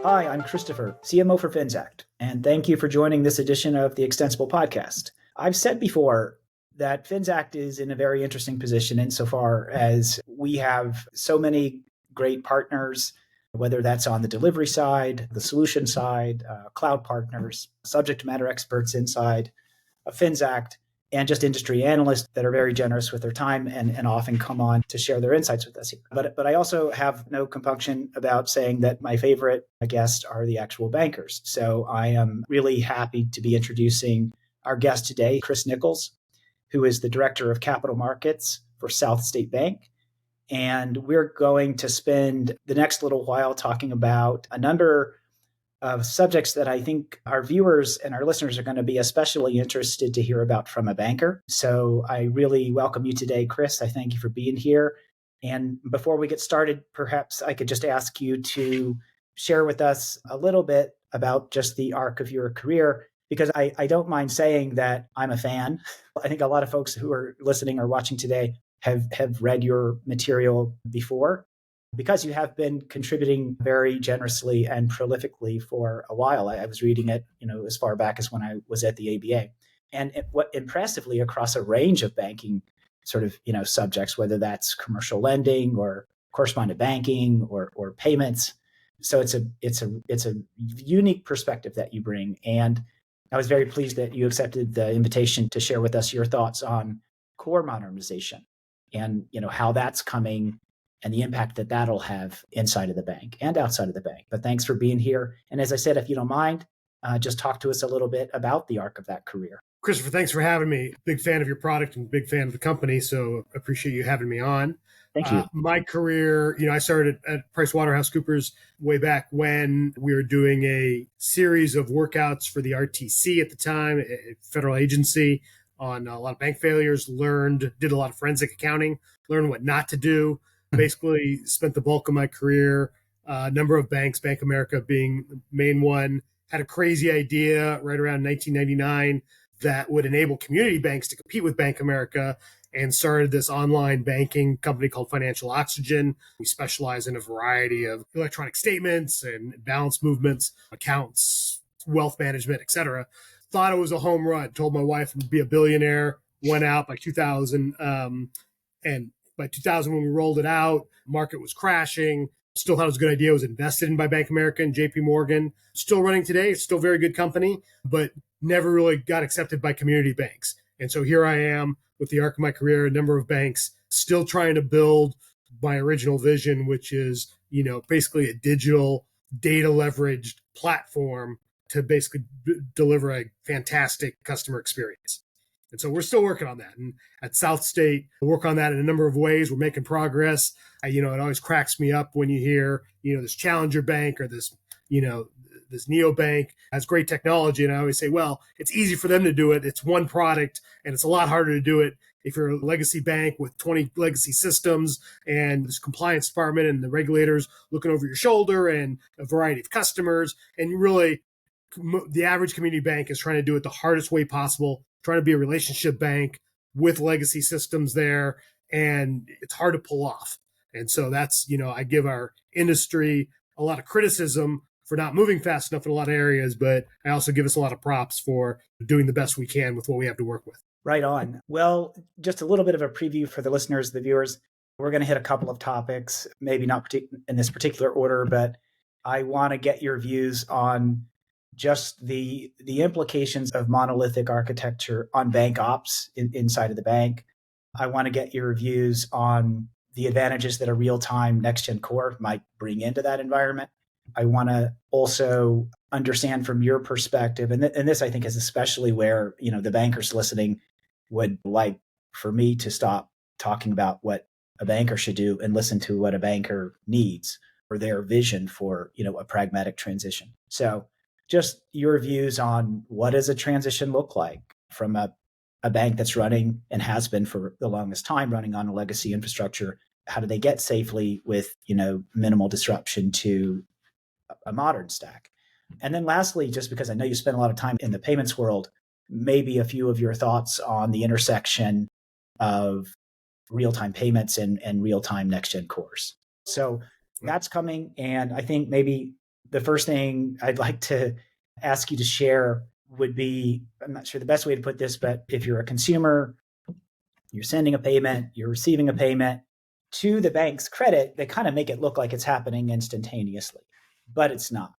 Hi, I'm Christopher, CMO for Finxact, and thank you for joining this edition of the Extensible Podcast. I've said before that Finxact is in a very interesting position insofar as we have so many great partners, whether that's on the delivery side, the solution side, cloud partners, subject matter experts inside of Finxact, and just industry analysts that are very generous with their time and often come on to share their insights with us here. But I also have no compunction about saying that my favorite guests are the actual bankers. So I am really happy to be introducing our guest today, Chris Nichols, who is the Director of Capital Markets for SouthState Bank. And we're going to spend the next little while talking about a number of subjects that I think our viewers and our listeners are going to be especially interested to hear about from a banker. So I really welcome you today, Chris. I thank you for being here. And before we get started, perhaps I could just ask you to share with us a little bit about just the arc of your career, because I don't mind saying that I'm a fan. I think a lot of folks who are listening or watching today have read your material before, because you have been contributing very generously and prolifically for a while. I was reading it, as far back as when I was at the ABA, and what impressively across a range of banking sort of, subjects, whether that's commercial lending or correspondent banking or payments. So it's a unique perspective that you bring. And I was very pleased that you accepted the invitation to share with us your thoughts on core modernization and, how that's coming and the impact that that'll have inside of the bank and outside of the bank. But thanks for being here. And as I said, if you don't mind, just talk to us a little bit about the arc of that career. Christopher, thanks for having me. Big fan of your product and big fan of the company, so appreciate you having me on. Thank you. My career, I started at PricewaterhouseCoopers way back when we were doing a series of workouts for the RTC at the time, a federal agency, on a lot of bank failures, did a lot of forensic accounting, learned what not to do. Basically spent the bulk of my career, a number of banks, Bank of America being the main one, had a crazy idea right around 1999 that would enable community banks to compete with Bank of America, and started this online banking company called Financial Oxygen. We specialize in a variety of electronic statements and balance movements, accounts, wealth management, etc. Thought it was a home run, told my wife I'd be a billionaire, went out by 2000, and by 2000, when we rolled it out, market was crashing. Still thought it was a good idea. It was invested in by Bank of America and JP Morgan. Still running today. It's still a very good company, but never really got accepted by community banks. And so here I am with the arc of my career, a number of banks, still trying to build my original vision, which is, basically a digital data leveraged platform to basically deliver a fantastic customer experience. And so we're still working on that. And at SouthState, we work on that in a number of ways. We're making progress. It always cracks me up when you hear, this challenger bank or this neobank has great technology. And I always say, well, it's easy for them to do it. It's one product, and it's a lot harder to do it if you're a legacy bank with 20 legacy systems and this compliance department and the regulators looking over your shoulder and a variety of customers. And really, the average community bank is trying to do it the hardest way possible, trying to be a relationship bank with legacy systems there, and it's hard to pull off. And so that's, I give our industry a lot of criticism for not moving fast enough in a lot of areas, but I also give us a lot of props for doing the best we can with what we have to work with. Right on. Well, just a little bit of a preview for the listeners, the viewers. We're going to hit a couple of topics, maybe not in this particular order, but I want to get your views on just the implications of monolithic architecture on bank ops inside of the bank. I want to get your views on the advantages that a real-time next-gen core might bring into that environment. I want to also understand from your perspective, and this I think is especially where, the bankers listening would like for me to stop talking about what a banker should do and listen to what a banker needs or their vision for, a pragmatic transition. So just your views on what does a transition look like from a bank that's running and has been for the longest time running on a legacy infrastructure. How do they get safely with, minimal disruption to a modern stack? And then lastly, just because I know you spend a lot of time in the payments world, maybe a few of your thoughts on the intersection of real-time payments and real-time next-gen cores. So that's coming. And I think maybe the first thing I'd like to ask you to share would be, I'm not sure the best way to put this, but if you're a consumer, you're sending a payment, you're receiving a payment, to the bank's credit, they kind of make it look like it's happening instantaneously, but it's not.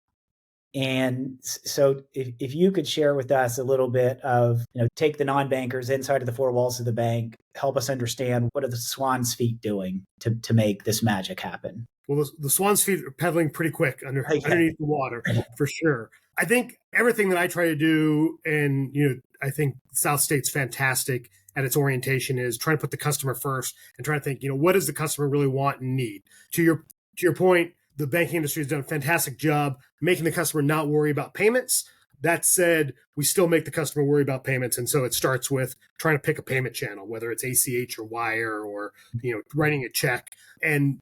And so if you could share with us a little bit of, take the non-bankers inside of the four walls of the bank, help us understand what are the swan's feet doing to make this magic happen. Well, the swan's feet are pedaling pretty quick underneath the water, for sure. I think everything that I try to do, and I think SouthState's fantastic at its orientation, is trying to put the customer first and trying to think, what does the customer really want and need? To your point, the banking industry has done a fantastic job making the customer not worry about payments. That said, we still make the customer worry about payments. And so it starts with trying to pick a payment channel, whether it's ACH or wire or, writing a check. And,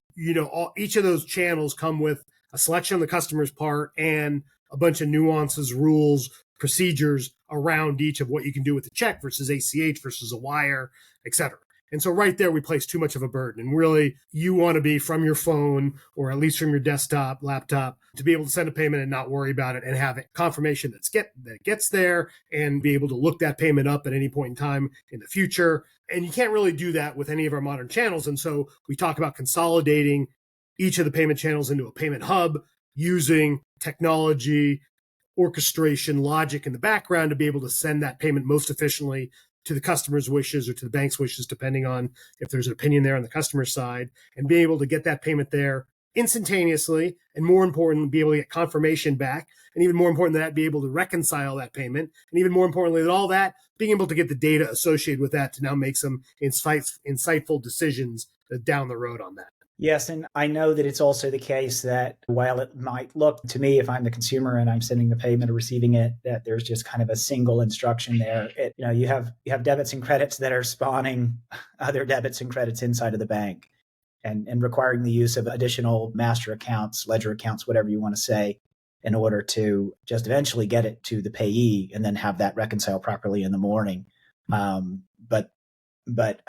each of those channels come with a selection on the customer's part and a bunch of nuances, rules, procedures around each of what you can do with a check versus ACH versus a wire, et cetera. And so right there, we place too much of a burden. And really, you want to be from your phone or at least from your desktop, laptop, to be able to send a payment and not worry about it and have confirmation that gets there and be able to look that payment up at any point in time in the future. And you can't really do that with any of our modern channels. And so we talk about consolidating each of the payment channels into a payment hub using technology, orchestration, logic in the background to be able to send that payment most efficiently to the customer's wishes or to the bank's wishes, depending on if there's an opinion there on the customer side, and being able to get that payment there instantaneously, and more importantly, be able to get confirmation back, and even more important than that, be able to reconcile that payment, and even more importantly than all that, being able to get the data associated with that to now make some insightful decisions down the road on that. Yes, and I know that it's also the case that while it might look to me, if I'm the consumer and I'm sending the payment or receiving it, that there's just kind of a single instruction there. You have debits and credits that are spawning other debits and credits inside of the bank, and requiring the use of additional master accounts, ledger accounts, whatever you want to say, in order to just eventually get it to the payee and then have that reconcile properly in the morning. But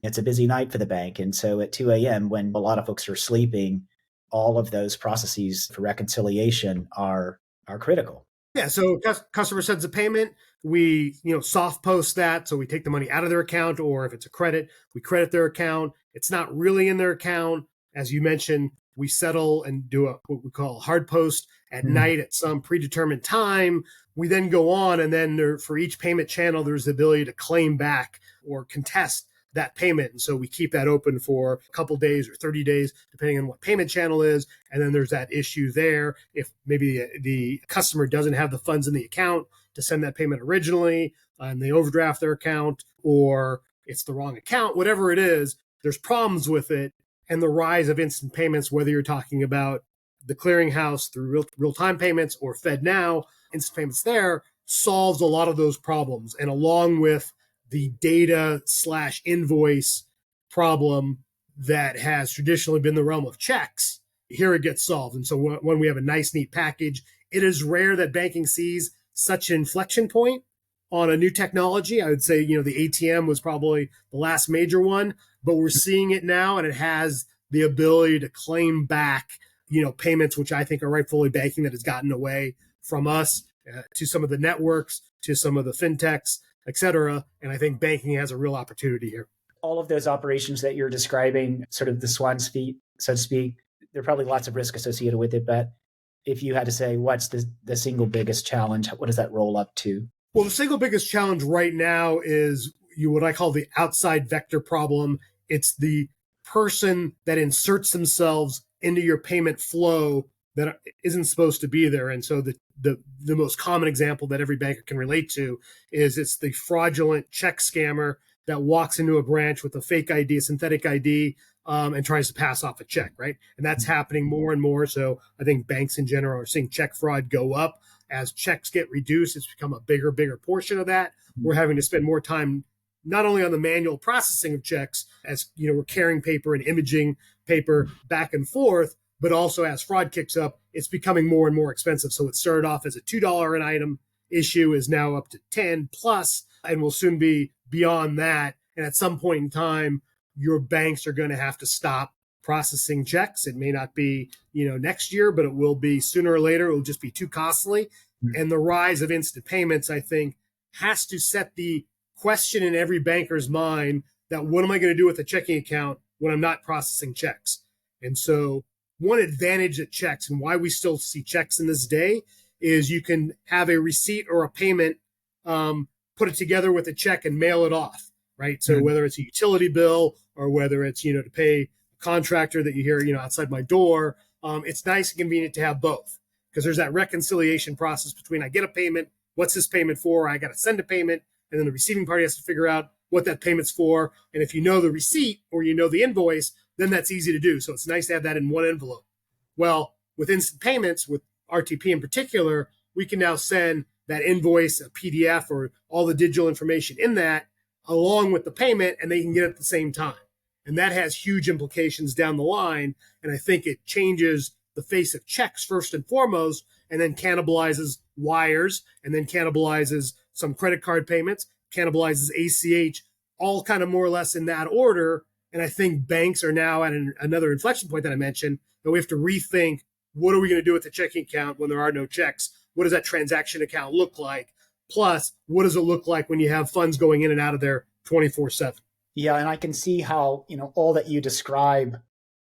it's a busy night for the bank. And so at 2 a.m., when a lot of folks are sleeping, all of those processes for reconciliation are critical. Yeah. So customer sends a payment. We, soft post that. So we take the money out of their account, or if it's a credit, we credit their account. It's not really in their account. As you mentioned, we settle and do what we call a hard post at night at some predetermined time. We then go on, and then for each payment channel, there's the ability to claim back or contest that payment. And so we keep that open for a couple days or 30 days, depending on what payment channel is. And then there's that issue there. If maybe the customer doesn't have the funds in the account to send that payment originally, and they overdraft their account, or it's the wrong account, whatever it is, there's problems with it. And the rise of instant payments, whether you're talking about the clearinghouse through real-time payments or FedNow, instant payments there, solves a lot of those problems. And along with the data/invoice problem that has traditionally been the realm of checks, here it gets solved. And so when we have a nice, neat package, it is rare that banking sees such an inflection point on a new technology. I would say, the ATM was probably the last major one, but we're seeing it now, and it has the ability to claim back, payments, which I think are rightfully banking that has gotten away from us to some of the networks, to some of the fintechs, et cetera. And I think banking has a real opportunity here. All of those operations that you're describing, sort of the swan's feet, so to speak, there are probably lots of risk associated with it. But if you had to say, what's the single biggest challenge, what does that roll up to? Well, the single biggest challenge right now is what I call the outside vector problem. It's the person that inserts themselves into your payment flow that isn't supposed to be there. And so the most common example that every banker can relate to is it's the fraudulent check scammer that walks into a branch with a fake ID, a synthetic ID, and tries to pass off a check, right? And that's happening more and more. So I think banks in general are seeing check fraud go up. As checks get reduced, it's become a bigger portion of that. We're having to spend more time not only on the manual processing of checks, as we're carrying paper and imaging paper back and forth, but also as fraud kicks up, it's becoming more and more expensive. So it started off as a $2 an item issue, is now up to 10 plus, and will soon be beyond that. And at some point in time, your banks are going to have to stop processing checks. It may not be, next year, but it will be sooner or later. It will just be too costly. And the rise of instant payments, I think, has to set the question in every banker's mind that what am I going to do with a checking account when I'm not processing checks? And so one advantage that checks and why we still see checks in this day is you can have a receipt or a payment, put it together with a check and mail it off, right? So whether it's a utility bill or whether it's, to pay a contractor that you hear, outside my door, it's nice and convenient to have both because there's that reconciliation process between I get a payment, what's this payment for? I got to send a payment, and then the receiving party has to figure out what that payment's for. And if you know the receipt or you know the invoice, then that's easy to do. So it's nice to have that in one envelope. Well, with instant payments, with RTP in particular, we can now send that invoice, a PDF, or all the digital information in that along with the payment, and they can get it at the same time. And that has huge implications down the line. And I think it changes the face of checks first and foremost, and then cannibalizes wires, and then cannibalizes some credit card payments, cannibalizes ACH, all kind of more or less in that order. And I think banks are now at another inflection point that I mentioned, that we have to rethink, what are we going to do with the checking account when there are no checks? What does that transaction account look like? Plus, what does it look like when you have funds going in and out of there 24/7? Yeah, and I can see how, all that you describe,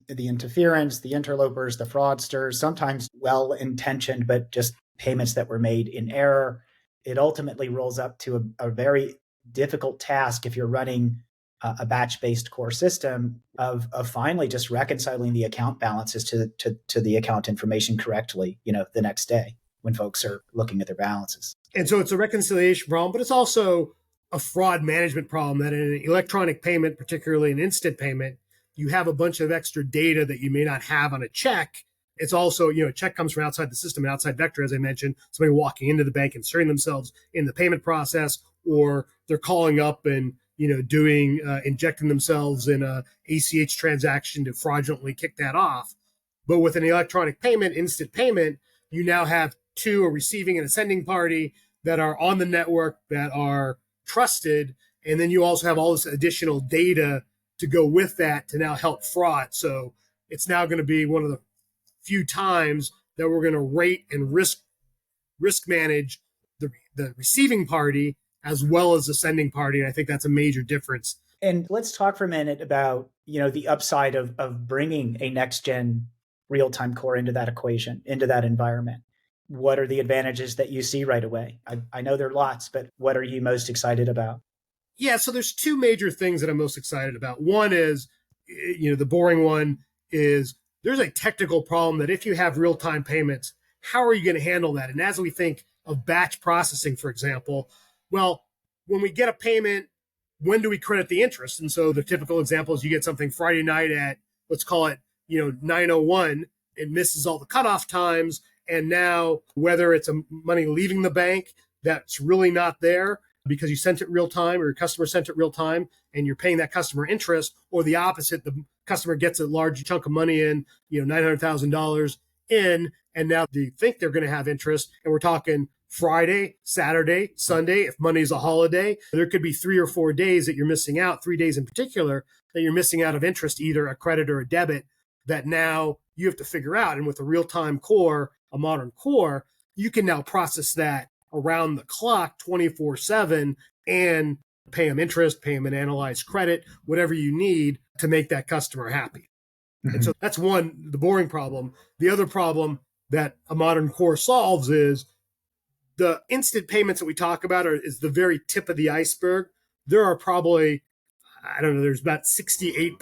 the interference, the interlopers, the fraudsters, sometimes well-intentioned, but just payments that were made in error, it ultimately rolls up to a very difficult task if you're running a batch-based core system of finally just reconciling the account balances to the account information correctly, the next day when folks are looking at their balances. And so it's a reconciliation problem, but it's also a fraud management problem that in an electronic payment, particularly an instant payment, you have a bunch of extra data that you may not have on a check. It's also, a check comes from outside the system, an outside vector, as I mentioned, somebody walking into the bank, inserting themselves in the payment process, or they're calling up and, injecting themselves in a ACH transaction to fraudulently kick that off. But with an electronic payment, instant payment, you now have two, a receiving and a sending party that are on the network, that are trusted. And then you also have all this additional data to go with that to now help fraud. So it's now going to be one of the few times that we're going to rate and risk manage the receiving party as well as the sending party. And I think that's a major difference. And let's talk for a minute about, the upside of bringing a next-gen real-time core into that equation, into that environment. What are the advantages that you see right away? I know there are lots, but what are you most excited about? Yeah, so there's two major things that I'm most excited about. One is, the boring one is there's a technical problem that if you have real-time payments, how are you going to handle that? And as we think of batch processing, for example, well, when we get a payment, when do we credit the interest? And so the typical example is you get something Friday night at, let's call it, 9:01, it misses all the cutoff times. And now whether it's a money leaving the bank that's really not there because you sent it real time or your customer sent it real time and you're paying that customer interest, or the opposite, the customer gets a large chunk of money in, $900,000 in, and now they think they're going to have interest. And we're talking Friday, Saturday, Sunday. If money is a holiday, there could be 3 or 4 days that you're missing out, 3 days in particular, that you're missing out of interest, either a credit or a debit, that now you have to figure out. And with a real-time core, a modern core, you can now process that around the clock 24/7 and pay them interest, pay them an analyzed credit, whatever you need to make that customer happy. Mm-hmm. And so that's one, the boring problem. The other problem that a modern core solves is the instant payments that we talk about is the very tip of the iceberg. There are probably, there's about 68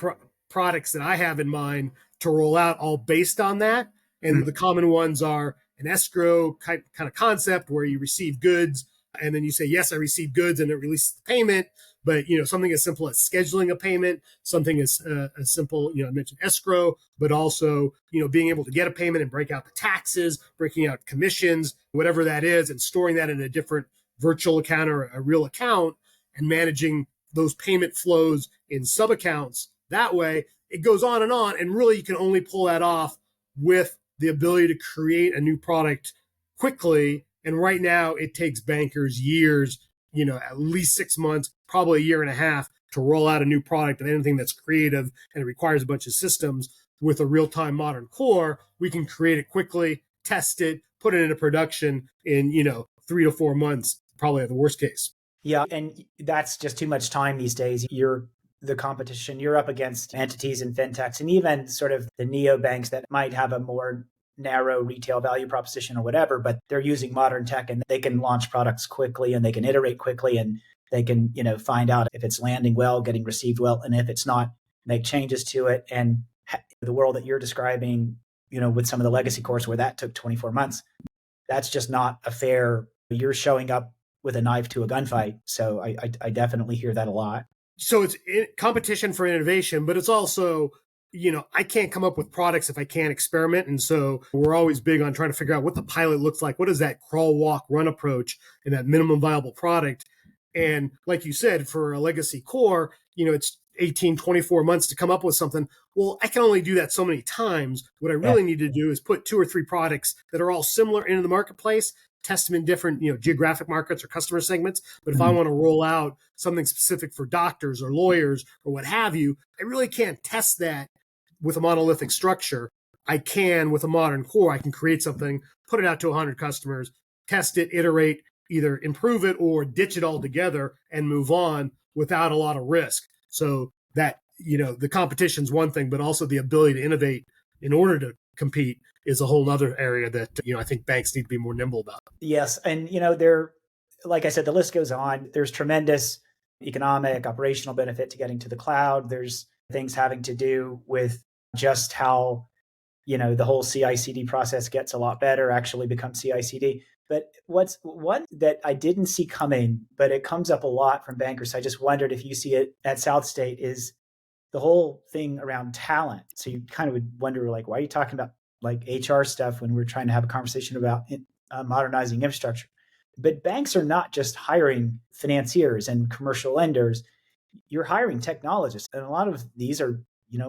products that I have in mind to roll out, all based on that. And the common ones are an escrow kind of concept where you receive goods and then you say, yes, I received goods, and it releases the payment. But, something as simple as scheduling a payment, something as simple, I mentioned escrow, but also, being able to get a payment and break out the taxes, breaking out commissions, whatever that is, and storing that in a different virtual account or a real account and managing those payment flows in sub accounts. That way it goes on. And really you can only pull that off with the ability to create a new product quickly. And right now it takes bankers years, at least 6 months, probably a year and a half to roll out a new product and anything that's creative and it requires a bunch of systems with a real-time modern core, we can create it quickly, test it, put it into production in, 3 to 4 months, probably at the worst case. Yeah, and that's just too much time these days. The competition, you're up against entities and fintechs and even sort of the neobanks that might have a more narrow retail value proposition or whatever, but they're using modern tech and they can launch products quickly and they can iterate quickly and they can, find out if it's landing well, getting received well, and if it's not, make changes to it. And the world that you're describing, with some of the legacy cores where that took 24 months, that's just not a fair, you're showing up with a knife to a gunfight. So I definitely hear that a lot. So it's competition for innovation, but it's also, I can't come up with products if I can't experiment. And so we're always big on trying to figure out what the pilot looks like. What is that crawl, walk, run approach in that minimum viable product? And like you said, for a legacy core, it's 18, 24 months to come up with something. Well, I can only do that so many times. What I really need to do is put 2 or 3 products that are all similar into the marketplace, test them in different, geographic markets or customer segments. But if I want to roll out something specific for doctors or lawyers or what have you, I really can't test that with a monolithic structure. I can with a modern core. I can create something, put it out to 100 customers, test it, iterate, either improve it or ditch it altogether and move on without a lot of risk. So that, the competition's one thing, but also the ability to innovate in order to compete is a whole other area that, I think banks need to be more nimble about. Yes. And, like I said, the list goes on. There's tremendous economic, operational benefit to getting to the cloud. There's things having to do with just how, the whole CI/CD process gets a lot better, actually becomes CI/CD. But what's one that I didn't see coming, but it comes up a lot from bankers, I just wondered if you see it at SouthState, is the whole thing around talent. So you kind of would wonder, like, why are you talking about like HR stuff when we're trying to have a conversation about modernizing infrastructure? But banks are not just hiring financiers and commercial lenders. You're hiring technologists. And a lot of these are,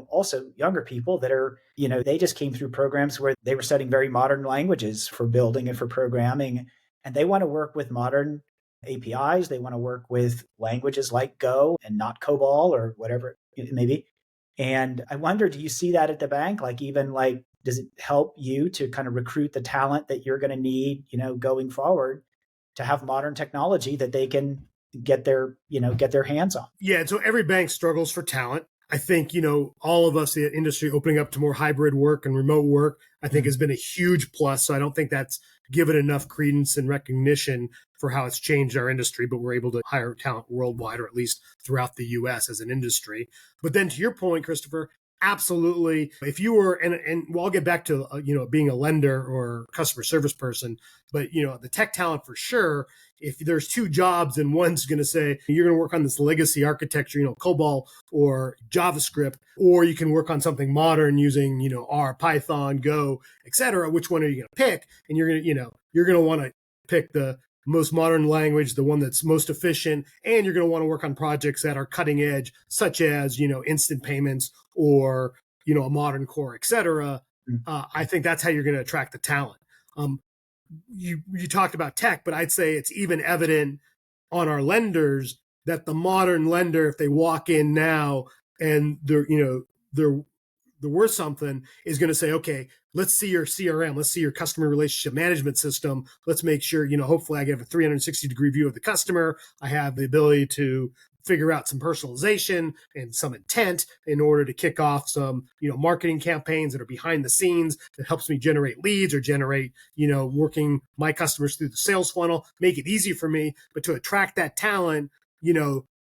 also younger people that are, they just came through programs where they were studying very modern languages for building and for programming. And they want to work with modern APIs. They want to work with languages like Go and not COBOL or whatever it may be. And I wonder, do you see that at the bank? Like, even like, does it help you to kind of recruit the talent that you're going to need, going forward to have modern technology that they can get their hands on? Yeah. So every bank struggles for talent. I think, all of us, the industry opening up to more hybrid work and remote work, I think has been a huge plus. So I don't think that's given enough credence and recognition for how it's changed our industry, but we're able to hire talent worldwide, or at least throughout the US as an industry. But then to your point, Christopher, absolutely. If you were, and well, I'll get back to, being a lender or customer service person, but, the tech talent for sure, if there's 2 jobs and one's going to say, you're going to work on this legacy architecture, COBOL or JavaScript, or you can work on something modern using, R, Python, Go, et cetera, which one are you going to pick? And you're going to want to pick the most modern language, the one that's most efficient, and you're going to want to work on projects that are cutting edge, such as, instant payments or, a modern core, et cetera. I think that's how you're going to attract the talent. You talked about tech, but I'd say it's even evident on our lenders that the modern lender, if they walk in now and they're worth something, is going to say, okay, let's see your CRM, let's see your customer relationship management system. Let's make sure, hopefully I get a 360-degree view of the customer. I have the ability to figure out some personalization and some intent in order to kick off some, marketing campaigns that are behind the scenes that helps me generate leads or generate, working my customers through the sales funnel, make it easy for me. But to attract that talent,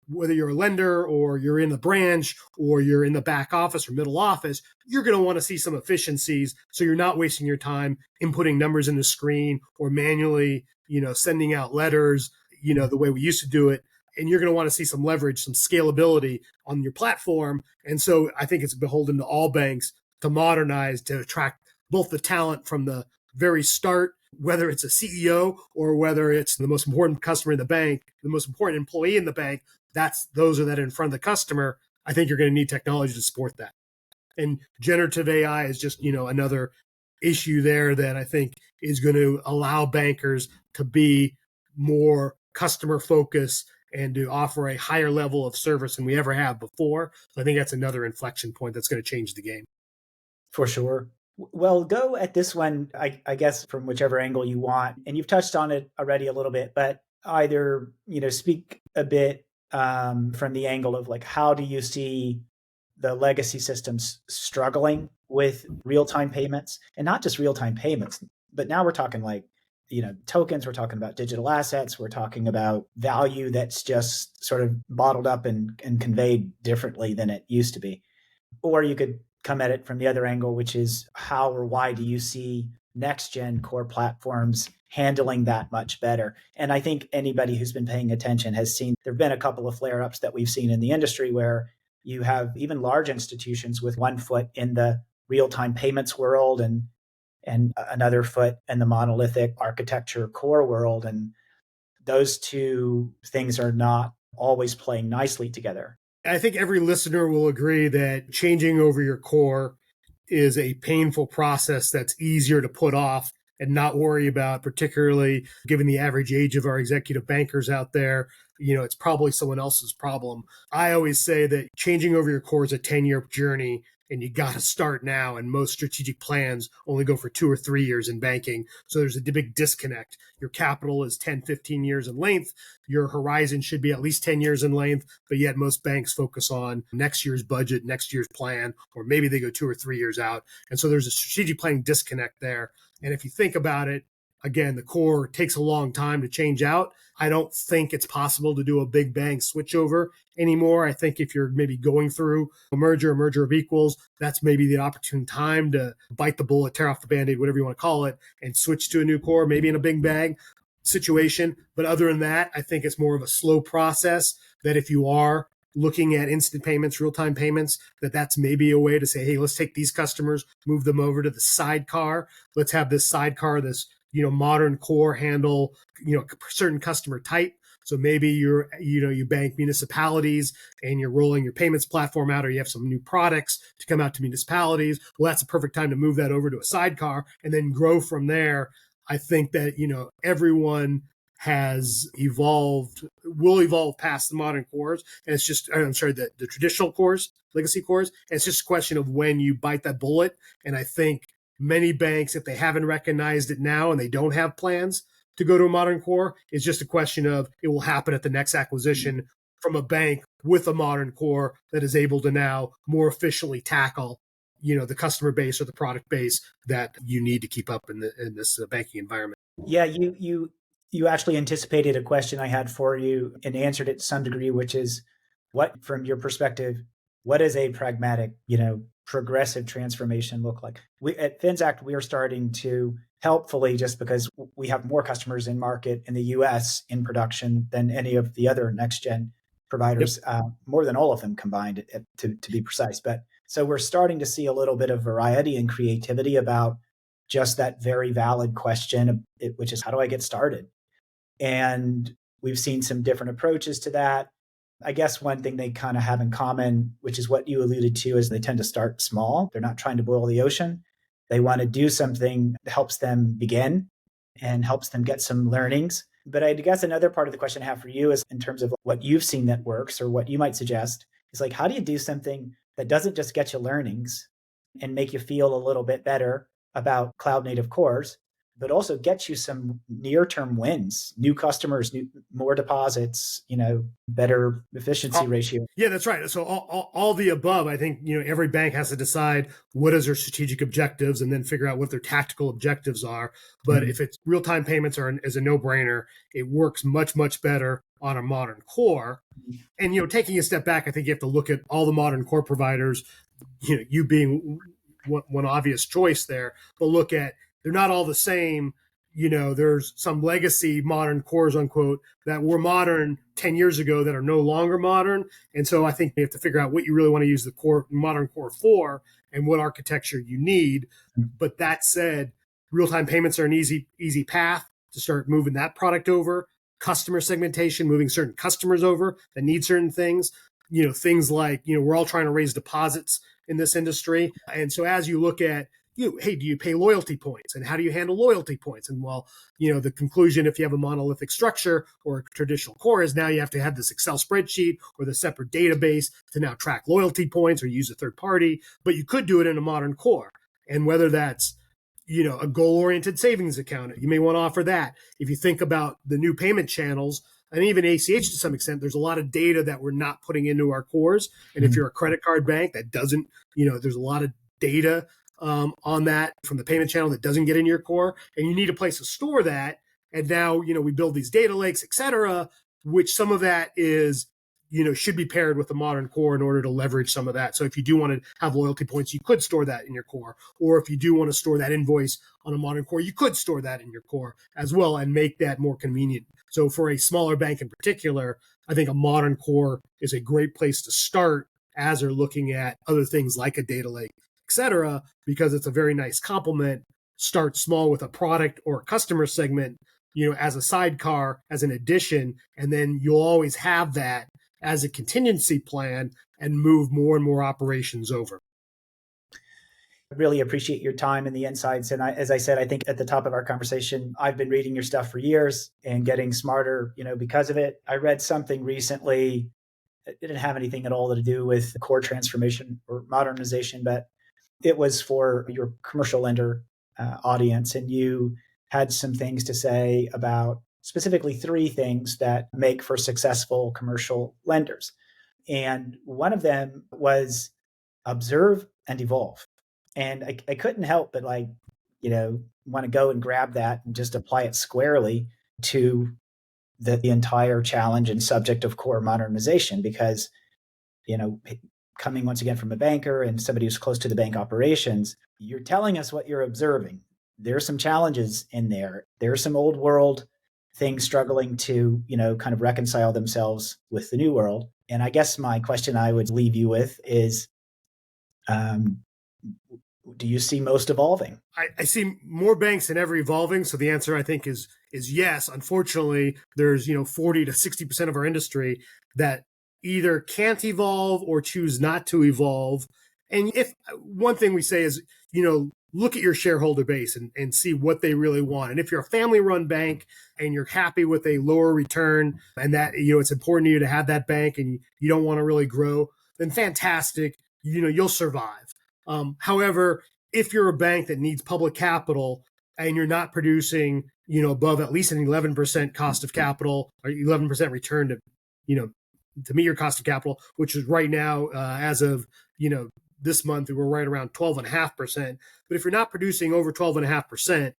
whether you're a lender or you're in the branch or you're in the back office or middle office, you're going to want to see some efficiencies. So you're not wasting your time inputting numbers in the screen or manually, sending out letters, the way we used to do it. And you're going to want to see some leverage, some scalability on your platform. And so I think it's beholden to all banks to modernize, to attract both the talent from the very start, whether it's a CEO or whether it's the most important customer in the bank, the most important employee in the bank, those are that in front of the customer. I think you're going to need technology to support that. And generative AI is just, another issue there that I think is going to allow bankers to be more customer focused and to offer a higher level of service than we ever have before. So I think that's another inflection point that's going to change the game. For sure. Well, go at this one, I guess, from whichever angle you want. And you've touched on it already a little bit, but either, speak a bit from the angle of like, how do you see the legacy systems struggling with real-time payments, and not just real-time payments, but now we're talking like, tokens, we're talking about digital assets, we're talking about value that's just sort of bottled up and conveyed differently than it used to be. Or you could come at it from the other angle, which is how or why do you see next gen core platforms handling that much better? And I think anybody who's been paying attention has seen there've been a couple of flare ups that we've seen in the industry where you have even large institutions with one foot in the real time payments world and another foot in the monolithic architecture core world. And those two things are not always playing nicely together. I think every listener will agree that changing over your core is a painful process that's easier to put off and not worry about, particularly given the average age of our executive bankers out there. It's probably someone else's problem. I always say that changing over your core is a 10-year journey, and you got to start now. And most strategic plans only go for 2 or 3 years in banking. So there's a big disconnect. Your capital is 10, 15 years in length. Your horizon should be at least 10 years in length, but yet most banks focus on next year's budget, next year's plan, or maybe they go 2 or 3 years out. And so there's a strategic planning disconnect there. And if you think about it, again, the core takes a long time to change out. I don't think it's possible to do a big bang switchover anymore. I think if you're maybe going through a merger of equals, that's maybe the opportune time to bite the bullet, tear off the Band-Aid, whatever you want to call it, and switch to a new core, maybe in a big bang situation. But other than that, I think it's more of a slow process that if you are looking at instant payments, real-time payments, that's maybe a way to say, hey, let's take these customers, move them over to the sidecar. Let's have this sidecar, this modern core handle, a certain customer type. So maybe you bank municipalities and you're rolling your payments platform out, or you have some new products to come out to municipalities. Well, that's a perfect time to move that over to a sidecar and then grow from there. I think that, everyone has will evolve past the modern cores. And it's just, the traditional cores, legacy cores. And it's just a question of when you bite that bullet. And I think many banks, if they haven't recognized it now and they don't have plans to go to a modern core, it's just a question of it will happen at the next acquisition from a bank with a modern core that is able to now more efficiently tackle, the customer base or the product base that you need to keep up in this banking environment. Yeah, you actually anticipated a question I had for you and answered it to some degree, which is what, from your perspective, what does a pragmatic, progressive transformation look like? At Finxact, we are starting to helpfully, just because we have more customers in market in the US in production than any of the other next gen providers, more than all of them combined, to be precise. But so we're starting to see a little bit of variety and creativity about just that very valid question, which is, how do I get started? And we've seen some different approaches to that. I guess one thing they kind of have in common, which is what you alluded to, is they tend to start small. They're not trying to boil the ocean. They want to do something that helps them begin and helps them get some learnings. But I guess another part of the question I have for you is, in terms of what you've seen that works or what you might suggest, is like, how do you do something that doesn't just get you learnings and make you feel a little bit better about cloud native cores, but also get you some near-term wins, new customers, more deposits, better efficiency ratio. Yeah, that's right. So all the above, I think, every bank has to decide what is their strategic objectives and then figure out what their tactical objectives are. But if it's real-time payments is a no-brainer, it works much, much better on a modern core. And, taking a step back, I think you have to look at all the modern core providers, you being one obvious choice there, but look at, they're not all the same. There's some legacy modern cores, unquote, that were modern 10 years ago that are no longer modern. And so I think you have to figure out what you really want to use the modern core for and what architecture you need. But that said, real-time payments are an easy path to start moving that product over. Customer segmentation, moving certain customers over that need certain things. Things like, we're all trying to raise deposits in this industry. And so as you look at, hey, do you pay loyalty points? And how do you handle loyalty points? And well, the conclusion, if you have a monolithic structure or a traditional core, is now you have to have this Excel spreadsheet or the separate database to now track loyalty points or use a third party. But you could do it in a modern core. And whether that's a goal-oriented savings account, you may want to offer that. If you think about the new payment channels, and even ACH to some extent, there's a lot of data that we're not putting into our cores. And if you're a credit card bank that doesn't, there's a lot of data on that from the payment channel that doesn't get in your core, and you need a place to store that. And now, we build these data lakes, et cetera, which some of that is, should be paired with the modern core in order to leverage some of that. So if you do want to have loyalty points, you could store that in your core. Or if you do want to store that invoice on a modern core, you could store that in your core as well and make that more convenient. So for a smaller bank in particular, I think a modern core is a great place to start as they're looking at other things like a data lake, et cetera, because it's a very nice complement. Start small with a product or a customer segment, as a sidecar, as an addition, and then you'll always have that as a contingency plan and move more and more operations over. I really appreciate your time and the insights. And as I said, I think at the top of our conversation, I've been reading your stuff for years and getting smarter, because of it. I read something recently. It didn't have anything at all to do with core transformation or modernization, but it was for your commercial lender audience. And you had some things to say about specifically 3 things that make for successful commercial lenders. And one of them was observe and evolve. And I couldn't help but want to go and grab that and just apply it squarely to the entire challenge and subject of core modernization, because, coming once again from a banker and somebody who's close to the bank operations, you're telling us what you're observing. There's some challenges in there. There's some old world things struggling to, kind of reconcile themselves with the new world. And I guess my question I would leave you with is, do you see most evolving? I see more banks than ever evolving. So the answer, I think, is yes. Unfortunately, there's 40 to 60% of our industry that either can't evolve or choose not to evolve. And if one thing we say is, look at your shareholder base and see what they really want. And if you're a family-run bank and you're happy with a lower return and that, it's important to you to have that bank and you don't want to really grow, then fantastic, you'll survive. However, if you're a bank that needs public capital and you're not producing, above at least an 11% cost of capital or 11% return to meet your cost of capital, which is right now, as of, this month, we're right around 12.5%. But if you're not producing over 12.5%,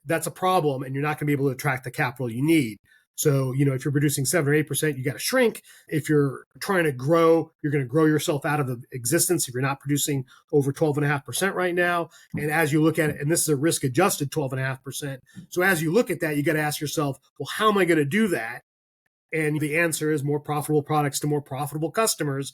that's a problem, and you're not going to be able to attract the capital you need. So, if you're producing 7 or 8%, you got to shrink. If you're trying to grow, you're going to grow yourself out of existence if you're not producing over 12.5% right now. And as you look at it, and this is a risk adjusted 12.5%. So as you look at that, you got to ask yourself, well, how am I going to do that? And the answer is more profitable products to more profitable customers.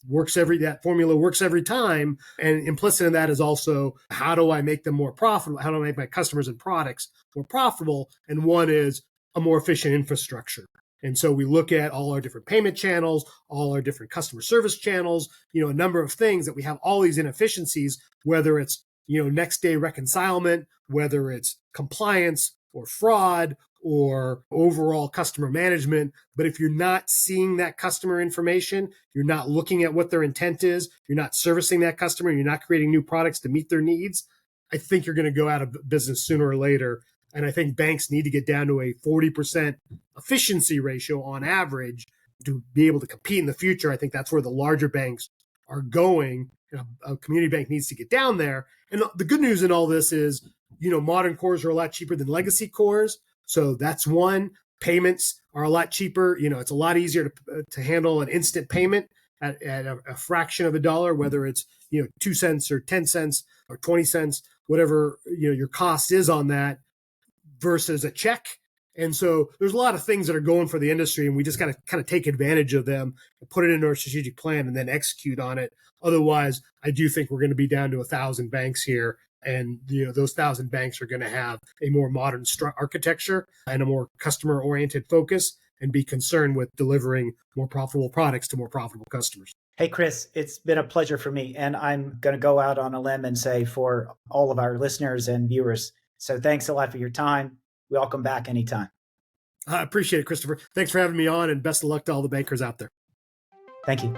That formula works every time. And implicit in that is also, how do I make them more profitable? How do I make my customers and products more profitable? And one is a more efficient infrastructure. And so we look at all our different payment channels, all our different customer service channels, a number of things that we have all these inefficiencies, whether it's, next day reconcilement, whether it's compliance or fraud or overall customer management. But if you're not seeing that customer information, you're not looking at what their intent is, you're not servicing that customer, you're not creating new products to meet their needs, I think you're going to go out of business sooner or later. And I think banks need to get down to a 40% efficiency ratio on average to be able to compete in the future. I think that's where the larger banks are going. A community bank needs to get down there. And the good news in all this is, modern cores are a lot cheaper than legacy cores. So that's one. Payments are a lot cheaper. It's a lot easier to handle an instant payment at a fraction of a dollar, whether it's 2 cents or 10 cents or 20 cents, whatever your cost is on that, versus a check. And so there's a lot of things that are going for the industry, and we just got to kind of take advantage of them and put it into our strategic plan and then execute on it. Otherwise, I do think we're going to be down to 1,000 banks here. And those 1,000 banks are going to have a more modern architecture and a more customer-oriented focus and be concerned with delivering more profitable products to more profitable customers. Hey, Chris, it's been a pleasure for me. And I'm going to go out on a limb and say for all of our listeners and viewers. So thanks a lot for your time. Welcome back anytime. I appreciate it, Christopher. Thanks for having me on, and best of luck to all the bankers out there. Thank you.